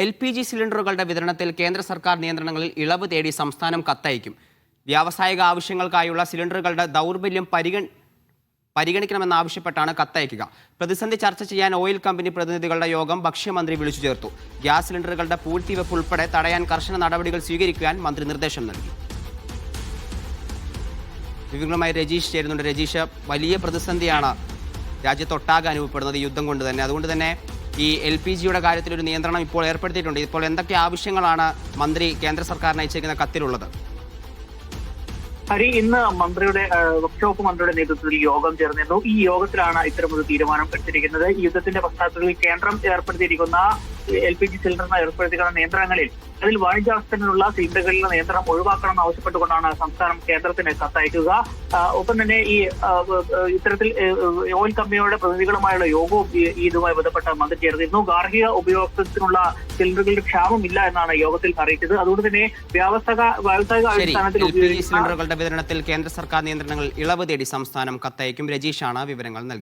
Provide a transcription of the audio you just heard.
LPG സിലിണ്ടറുകളുടെ വിതരണത്തിൽ കേന്ദ്ര സർക്കാർ നിയന്ത്രണങ്ങളിൽ ഇളവ് തേടി സംസ്ഥാനം കത്തയക്കും. വ്യാവസായിക ആവശ്യങ്ങൾക്കായുള്ള സിലിണ്ടറുകളുടെ ദൗർബല്യം പരിഗണിക്കണമെന്നാവശ്യപ്പെട്ടാണ് കത്തയക്കുക. പ്രതിസന്ധി ചർച്ച ചെയ്യാൻ ഓയിൽ കമ്പനി പ്രതിനിധികളുടെ യോഗം ഭക്ഷ്യമന്ത്രി വിളിച്ചു ചേർത്തു. ഗ്യാസ് സിലിണ്ടറുകളുടെ പൂഴ്ത്തിവെപ്പ് ഉൾപ്പെടെ തടയാൻ കർശന നടപടികൾ സ്വീകരിക്കാൻ മന്ത്രി നിർദ്ദേശം നൽകി. വിവരങ്ങളുമായി രജീഷ് ചേരുന്നുണ്ട്. രജീഷ്, വലിയ പ്രതിസന്ധിയാണ് രാജ്യത്തൊട്ടാകെ അനുഭവപ്പെടുന്നത് യുദ്ധം കൊണ്ട് തന്നെ. അതുകൊണ്ട് തന്നെ ഈ LPGയുടെ കാര്യത്തിൽ ഒരു നിയന്ത്രണം ഇപ്പോൾ ഏർപ്പെടുത്തിയിട്ടുണ്ട്. ഇപ്പോൾ എന്തൊക്കെ ആവശ്യങ്ങളാണ് മന്ത്രി കേന്ദ്ര സർക്കാരിന് അയച്ചിരിക്കുന്ന കത്തിലുള്ളത്? ഹരി, ഇന്ന് വകുപ്പ് മന്ത്രിയുടെ നേതൃത്വത്തിൽ യോഗം ചേർന്നിരുന്നു. ഈ യോഗത്തിലാണ് ഇത്തരമൊരു തീരുമാനം എടുത്തിരിക്കുന്നത്. ഈ യുദ്ധത്തിന്റെ പശ്ചാത്തലത്തിൽ കേന്ദ്രം ഏർപ്പെടുത്തിയിരിക്കുന്ന LPG സിലിണ്ടറിന് ഏർപ്പെടുത്തിയിരിക്കുന്ന നിയന്ത്രണങ്ങളിൽ അതിൽ വാണിജ്യാടിസ്ഥാനത്തിലുള്ള സിലിണ്ടറുകളിലെ നിയന്ത്രണം ഒഴിവാക്കണമെന്ന് ആവശ്യപ്പെട്ടുകൊണ്ടാണ് സംസ്ഥാനം കേന്ദ്രത്തിന് കത്തയക്കുക. ഒപ്പം തന്നെ ഈ ഇത്തരത്തിൽ ഓയിൽ കമ്പനികളുടെ പ്രതിനിധികളുമായുള്ള യോഗവും ഇതുമായി ബന്ധപ്പെട്ട് മന്ത്രി ചേർന്നിരുന്നു. ഗാർഹിക ഉപയോഗത്തിനുള്ള സിലിണ്ടറുകളുടെ ക്ഷാമമില്ല എന്നാണ് യോഗത്തിൽ അറിയിച്ചത്. അതുകൊണ്ട് തന്നെ വ്യാവസായിക അടിസ്ഥാനത്തിൽ സിലിണ്ടറുകളുടെ വിതരണത്തിൽ കേന്ദ്ര സർക്കാർ നിയന്ത്രണങ്ങൾ ഇളവ് തേടി സംസ്ഥാനം കത്തയക്കും. രജീഷാണ് വിവരങ്ങൾ നൽകിയത്.